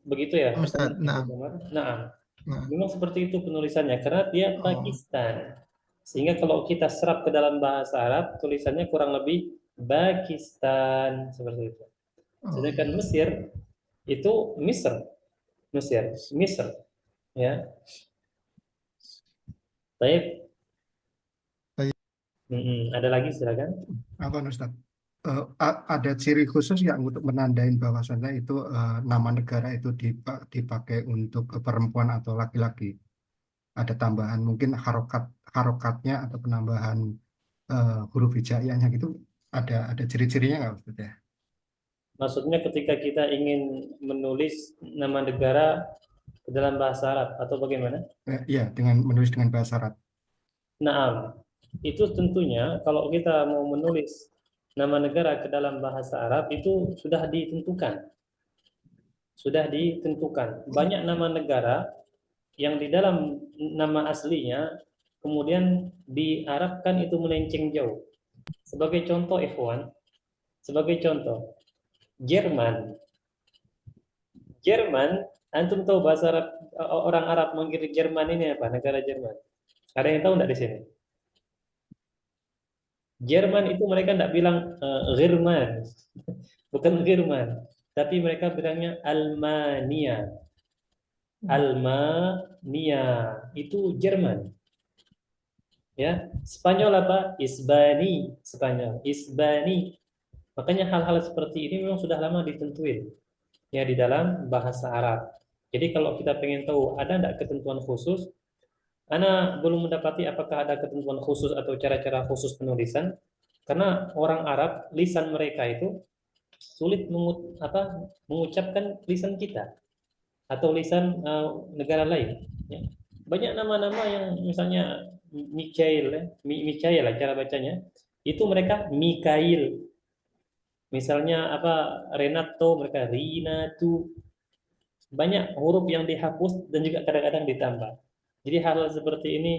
Begitu ya? Ustaz, nah. Memang seperti itu penulisannya, karena dia Pakistan. Sehingga kalau kita serap ke dalam bahasa Arab, tulisannya kurang lebih Pakistan seperti itu. Sedangkan Mesir itu Misr, ya. Baik. Ada lagi silakan. Apa Ustaz? Ada ciri khusus yang untuk menandain bahwasannya itu nama negara itu dipakai untuk perempuan atau laki-laki? Ada tambahan mungkin harokatnya atau penambahan huruf hijaiyahnya gitu, ada ciri-cirinya nggak Ustaz ya? Maksudnya ketika kita ingin menulis nama negara ke dalam bahasa Arab atau bagaimana? Iya, dengan menulis dengan bahasa Arab. Nah, itu tentunya kalau kita mau menulis nama negara ke dalam bahasa Arab itu sudah ditentukan. Banyak nama negara yang di dalam nama aslinya kemudian diarabkan itu melenceng jauh. Sebagai contoh, ikhwan, Jerman, antum tahu bahasa Arab, orang Arab manggil Jerman ini apa? Negara Jerman. Ada yang tahu enggak di sini? Jerman itu mereka enggak bilang German. Bukan Jerman, tapi mereka bilangnya Almania. Almania itu Jerman. Ya, Spanyol apa? Isbani, Spanyol. Isbani. Makanya hal-hal seperti ini memang sudah lama ditentuin ya di dalam bahasa Arab. Jadi kalau kita pengen tahu ada enggak ketentuan khusus, Ana belum mendapati apakah ada ketentuan khusus atau cara-cara khusus penulisan, karena orang Arab lisan mereka itu sulit mengucapkan lisan kita atau lisan negara lain. Ya. Banyak nama-nama yang misalnya Mikhail lah cara bacanya, itu mereka Mikhail. Misalnya Renato, mereka Rinatu. Banyak huruf yang dihapus dan juga kadang-kadang ditambah. Jadi hal seperti ini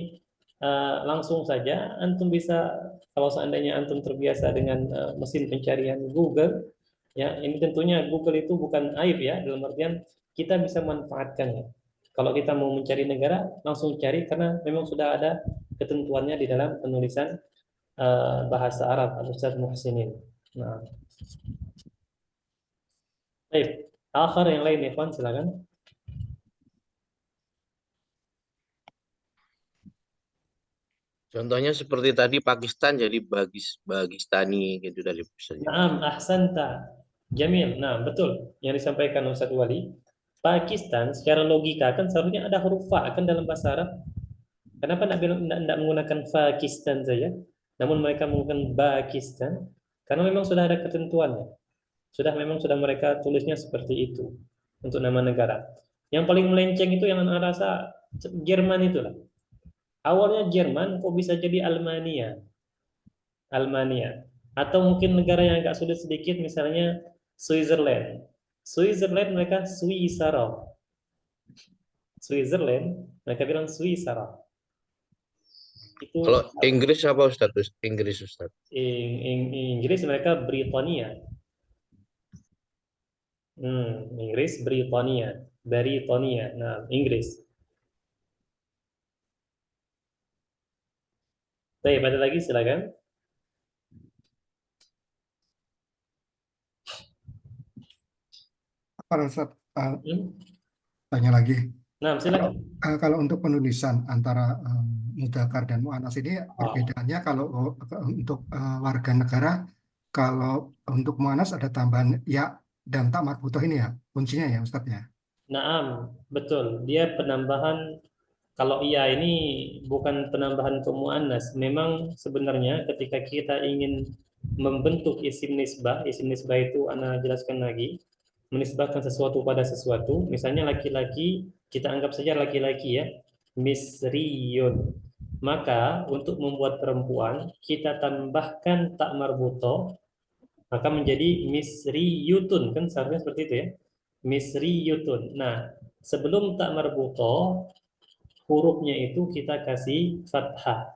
langsung saja antum bisa, kalau seandainya antum terbiasa dengan mesin pencarian Google, ya ini tentunya Google itu bukan aib ya, dalam artian kita bisa manfaatkannya. Kalau kita mau mencari negara, langsung cari karena memang sudah ada ketentuannya di dalam penulisan bahasa Arab Ustaz Muhsinin. Nah. Baik, akhir yang lain Ikhwan silakan. Contohnya seperti tadi Pakistan jadi Bagistani gitu dari misalnya. Naam, ahsanta. Jamil. Nah, betul yang disampaikan Ustaz Wali. Pakistan secara logika kan seharusnya ada huruf fa kan dalam bahasa Arab. Kenapa tidak menggunakan Pakistan saja? Namun mereka menggunakan Pakistan karena memang sudah ada ketentuannya. Memang sudah mereka tulisnya seperti itu untuk nama negara. Yang paling melenceng itu yang Anda rasa Jerman itulah. Awalnya Jerman kok bisa jadi Almania. Atau mungkin negara yang agak sulit sedikit misalnya Switzerland mereka Switzerland mereka bilang Switzerland. Itu kalau Inggris apa Ustaz? Inggris Ustaz. Inggris mereka Britania. Inggris Britania. Britania. Nah, Inggris. Baik, ada lagi silakan. Kalau Ustaz, tanya lagi. Nah, silakan. Kalau untuk penulisan antara mudzakkar dan muannas ini perbedaannya kalau untuk warga negara, kalau untuk muannas ada tambahan ya dan tak marbutoh ini ya kuncinya ya Ustaz ya. Naam, betul. Dia penambahan, kalau iya ini bukan penambahan untuk muannas. Memang sebenarnya ketika kita ingin membentuk isim nisbah itu ana jelaskan lagi, menisbahkan sesuatu pada sesuatu. Misalnya laki-laki, kita anggap saja laki-laki ya, misriyun. Maka untuk membuat perempuan kita tambahkan tak marbuto, maka menjadi misriyutun, kan seharusnya seperti itu ya, misriyutun. Nah, sebelum tak marbuto, hurufnya itu kita kasih fathah.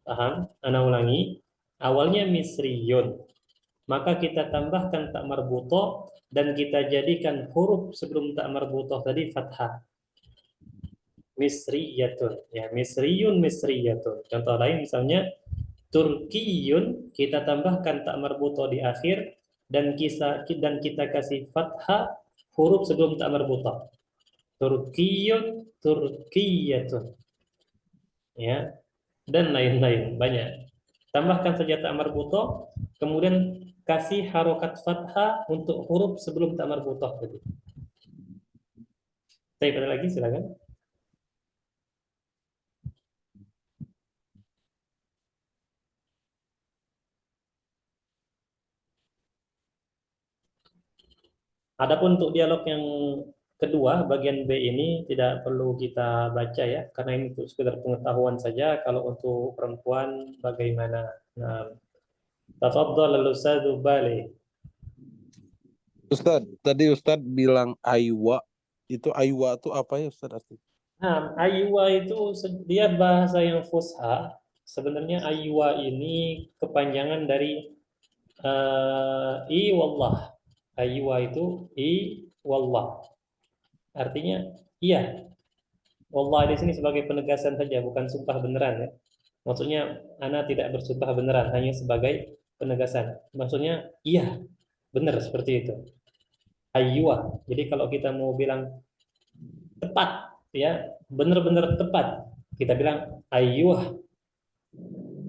Paham? Ana ulangi, awalnya misriyun, maka kita tambahkan tak marbuto dan kita jadikan huruf sebelum tak marbutoh tadi fathah. Misriyatun, ya, misriyun, misriyatun. Contoh lain misalnya Turkiyun, kita tambahkan tak marbutoh di akhir dan kita kasih fathah huruf sebelum tak marbutoh. Turkiyun, Turkiyatun, ya, dan lain-lain banyak. Tambahkan saja tak marbutoh, kemudian kasih harokat fathah untuk huruf sebelum tak marbutoh tadi. Saya ada lagi, silakan. Adapun untuk dialog yang kedua, bagian B ini tidak perlu kita baca ya, karena ini untuk sekedar pengetahuan saja. Kalau untuk perempuan bagaimana? Nah, tafadhal al-Ustadz Bali. Ustadz, tadi Ustadz bilang aywa, itu aywa itu apa ya Ustadz artinya? Nah, aywa itu dia bahasa yang fusha. Sebenarnya aywa ini kepanjangan dari i wallah. Aywa itu i wallah. Artinya iya. Wallah di sini sebagai penegasan saja, bukan sumpah beneran ya. Maksudnya ana tidak bersumpah beneran, hanya sebagai penegasan. Maksudnya iya, benar seperti itu. Aywa. Jadi kalau kita mau bilang tepat ya, benar-benar tepat, kita bilang aywa.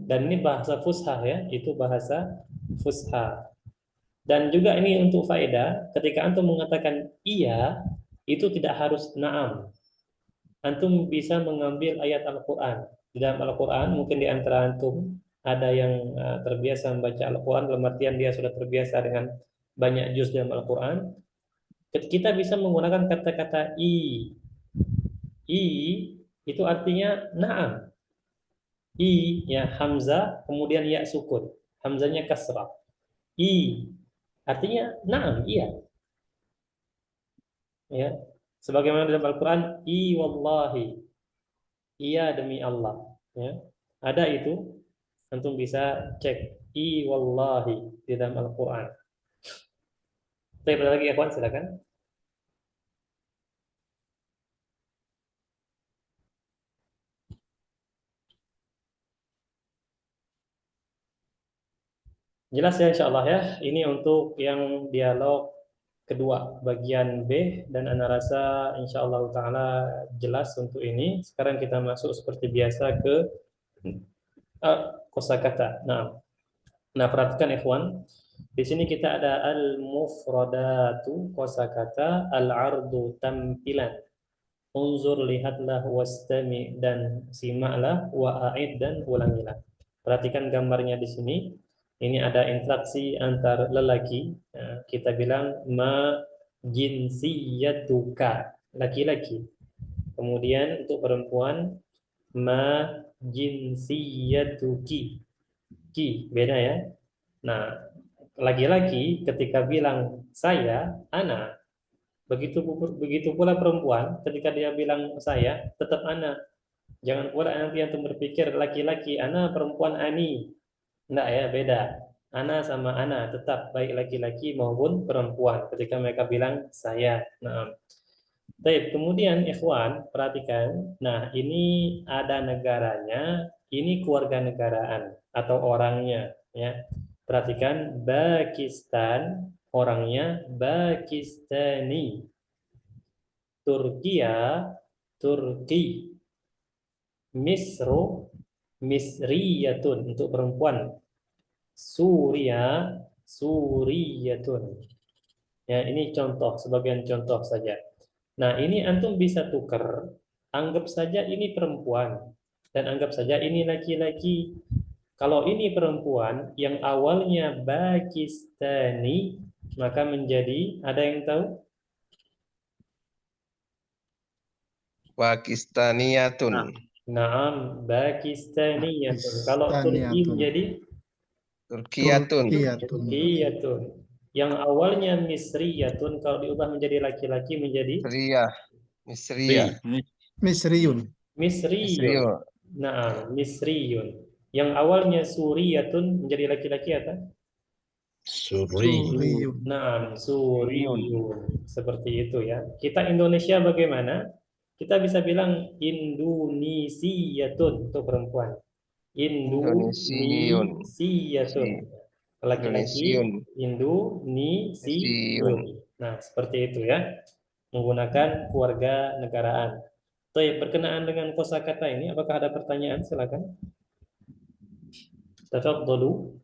Dan ini bahasa fusha ya, itu bahasa fusha. Dan juga ini untuk faedah, ketika antum mengatakan iya, itu tidak harus na'am. Antum bisa mengambil ayat Al-Quran. Di dalam Al-Quran, mungkin di antara antum ada yang terbiasa membaca Al-Quran, dalam artian dia sudah terbiasa dengan banyak juz dalam Al-Quran. Kita bisa menggunakan kata-kata i. I itu artinya na'am. I ya hamzah, kemudian ya sukun. Hamzahnya kasrah. I artinya na'am, iya. Ya. Sebagaimana dalam Al-Quran, i wallahi, iya demi Allah. Ya. Ada itu, antum bisa cek i wallahi di dalam Al-Quran. Saya berada lagi ya kawan, silakan. Jelas ya insya Allah ya. Ini untuk yang dialog kedua bagian B, dan ana rasa insya Allah taala jelas untuk ini. Sekarang kita masuk seperti biasa ke kosakata. Nah perhatikan ikhwan, di sini kita ada al-mufradatu kosakata, al-ardu tampilan. Unzur, lihatlah, wastami, dan simaklah, wa'aid, dan ulangilah. Perhatikan gambarnya di sini. Ini ada interaksi antar lelaki. Kita bilang ma jinsiyatuka, laki-laki. Kemudian untuk perempuan ma jinsiyatuki, ki, beda ya. Nah, laki-laki ketika bilang saya, ana. Begitu pula perempuan ketika dia bilang saya, tetap ana. Jangan pula nanti antum berpikir laki-laki ana, perempuan ani. Enggak ya, beda. Ana sama ana tetap baik laki-laki maupun perempuan ketika mereka bilang saya. Nah, baik, kemudian ikhwan perhatikan. Nah, ini ada negaranya, ini keluarga negaraan atau orangnya ya. Perhatikan Pakistan, orangnya Pakistani. Turkiya, Turki. Misru, Misriyatun untuk perempuan. Suria, Suriyatun. Ya, ini contoh, sebagian contoh saja. Nah, ini antum bisa tukar. Anggap saja ini perempuan dan anggap saja ini laki-laki. Kalau ini perempuan yang awalnya Pakistani, maka menjadi, ada yang tahu? Pakistaniyatun. Naam, Pakistaniyatun. Kalau Turki Pakistaniyatun. menjadi Turkiyatun. Turkiyatun. Yang awalnya Misriyatun, kalau diubah menjadi laki-laki menjadi Misriyah. Misriyun. Misriyun. Nah, Misriyun. Yang awalnya Suriyatun menjadi laki-laki apa? Suriyun. Nah, Suriyun. Seperti itu ya. Kita Indonesia bagaimana? Kita bisa bilang Indonesiyatun untuk perempuan. Indonesiyatun. Laki-laki Indonesiun. Nah, seperti itu ya. Menggunakan keluarga negaraan. Baik, berkenaan dengan kosakata ini, apakah ada pertanyaan? Silakan. Tafadhalu.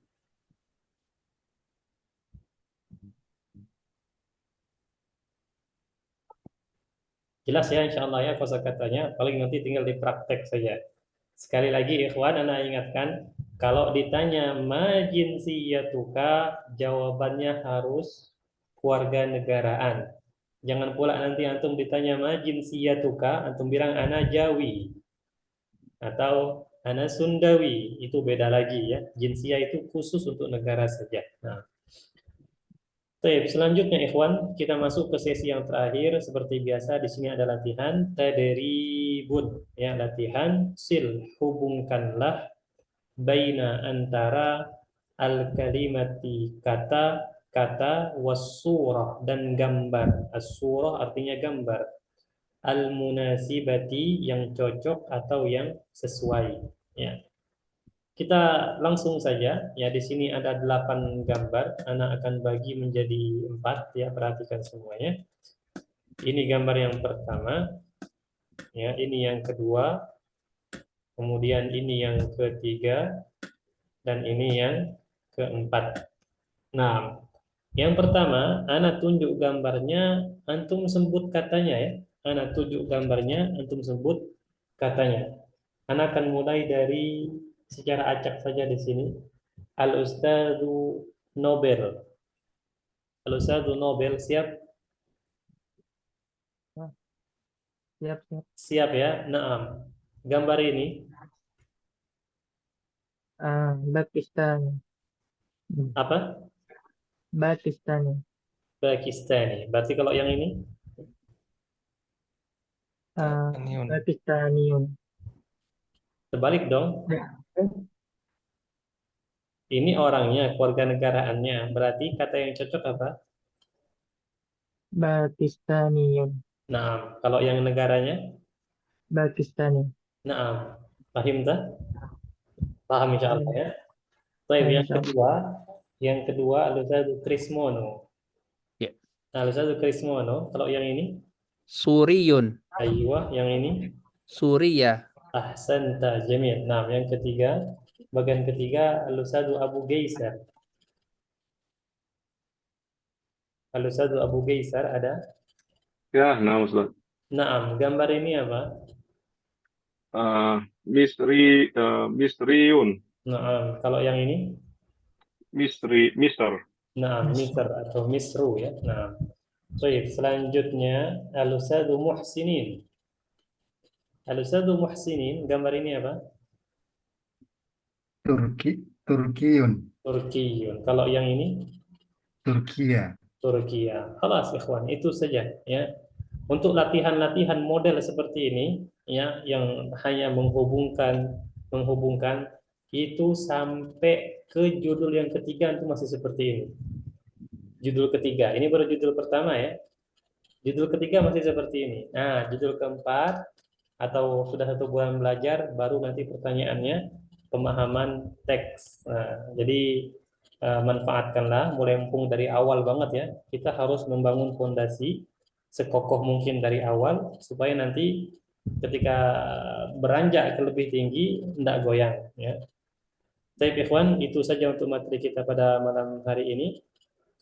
Jelas ya insyaallah ya kosakatanya, paling nanti tinggal dipraktek saja. Sekali lagi ikhwan, ana ingatkan, kalau ditanya ma jinsiyatuka, jawabannya harus keluarga negaraan. Jangan pula nanti antum ditanya ma jinsiyatuka, antum bilang ana Jawi atau ana Sundawi, itu beda lagi ya. Jinsiyah itu khusus untuk negara saja. Nah, baik, selanjutnya ikhwan, kita masuk ke sesi yang terakhir. Seperti biasa di sini ada latihan tadribun ya, latihan sil, hubungkanlah baina antara al-kalimati kata was-surah dan gambar. As-surah artinya gambar. Al-munasibati yang cocok atau yang sesuai ya. Kita langsung saja ya, di sini ada 8 gambar, anak akan bagi menjadi 4 ya, perhatikan semuanya. Ini gambar yang pertama ya, ini yang kedua, kemudian ini yang ketiga, dan ini yang keempat. Nah, yang pertama anak tunjuk gambarnya, antum sebut katanya ya. Anak tunjuk gambarnya, antum sebut katanya. Anak akan mulai dari secara acak saja di sini. Al-Ustadzu Nobel. Al-Ustadzu Nobel siap? Siap. Siap ya. Naam. Gambar ini Pakistan. apa? Pakistan. Pakistani. Berarti kalau yang ini Pakistaniun. terbalik dong. Ini orangnya, keluarga negaraannya. Berarti kata yang cocok apa? Pakistaniun. Nah, kalau yang negaranya? Pakistani. Nah, paham tak? Paham insyaallah ya. Baik, yang kedua Al-Ustadz Krismono. Ya. Al-Ustadz Krismono, kalau yang ini? Suriyun. Aywa, yang ini? Suriya. Ahsanta, jamil. Nah, yang ketiga, bagian ketiga Al-Ustadz Abu Gaisar. Al-Ustadz Abu Gaisar ada? Ya, nah Ustaz. Naam, gambar ini apa? Misriyun. Naam, kalau yang ini? Mister. Naam, Misr atau Misru ya. Naam. Baik, selanjutnya Al-Ustadz Muhsinin. Al-Ustadz Muhsinin, gambar ini apa? Turkiyun. Kalau yang ini? Turkiya. Khalas ikhwan, itu saja ya. Untuk latihan-latihan model seperti ini ya, yang hanya menghubungkan itu sampai ke judul yang ketiga itu masih seperti ini. Judul ketiga, ini baru judul pertama ya. Judul ketiga masih seperti ini. Nah, judul keempat atau sudah 1 bulan belajar, baru nanti pertanyaannya pemahaman teks. Nah, jadi manfaatkanlah, mulai mumpung dari awal banget ya. Kita harus membangun fondasi sekokoh mungkin dari awal supaya nanti ketika beranjak ke lebih tinggi tidak goyang ya. Baik ikhwan, itu saja untuk materi kita pada malam hari ini.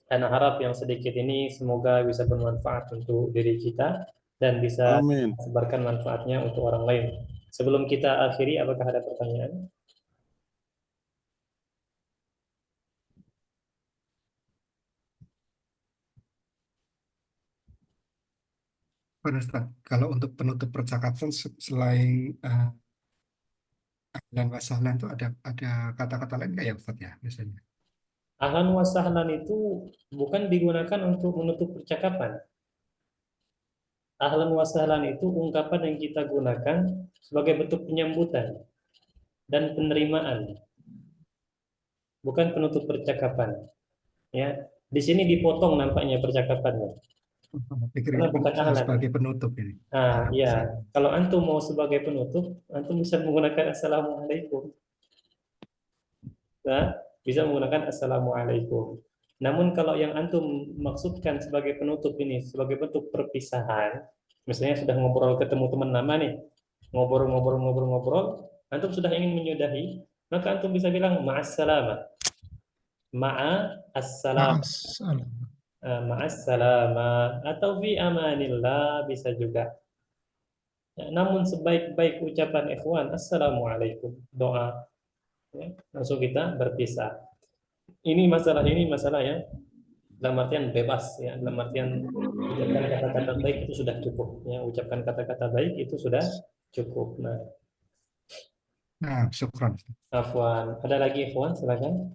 Dan harap yang sedikit ini semoga bisa bermanfaat untuk diri kita dan bisa Amin. sebarkan manfaatnya untuk orang lain. Sebelum kita akhiri, apakah ada pertanyaan? Pak Ustaz, kalau untuk penutup percakapan selain ahlan wa sahlan itu ada kata-kata lain nggak ya Ustaz ya biasanya? Ahlan wa sahlan itu bukan digunakan untuk menutup percakapan. Ahlan wa sahlan itu ungkapan yang kita gunakan sebagai bentuk penyambutan dan penerimaan, bukan penutup percakapan. Ya, di sini dipotong nampaknya percakapannya. Karena bukan ahlan. Sebagai penutup ini. Ah, ya. Kalau antum mau sebagai penutup, antum bisa menggunakan assalamualaikum. Nah, bisa menggunakan assalamualaikum. Namun kalau yang antum maksudkan sebagai penutup ini sebagai bentuk perpisahan, misalnya sudah ngobrol ketemu teman lama nih, ngobrol, antum sudah ingin menyudahi, maka antum bisa bilang ma'assalama. Ma'assalam. Ma'assalama atau fi amanillah bisa juga. Ya, namun sebaik-baik ucapan ikhwan assalamualaikum, doa. Ya, langsung kita berpisah. Ini masalah ya dalam artian bebas ya, dalam artian ucapkan kata-kata baik itu sudah cukup ya, ucapkan kata-kata baik itu sudah cukup. Nah, syukran. Afwan, ada lagi ikhwan, silakan.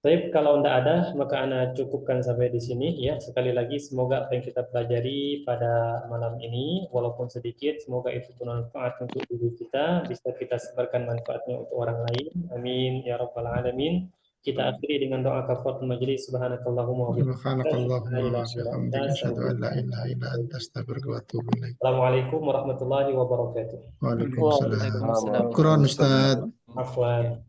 Baik, kalau tidak ada, maka Ana cukupkan sampai di sini ya. Sekali lagi, semoga apa yang kita pelajari pada malam ini, walaupun sedikit, semoga itu bermanfaat untuk diri kita, bisa kita sebarkan manfaatnya untuk orang lain. Amin ya rabbal alamin. Kita akhiri dengan doa kafaratul majelis. Subhanakallahumma wa bihamdika, Assalamualaikum warahmatullahi wabarakatuh. Waalaikumsalam. Quran Ustaz. Afwan.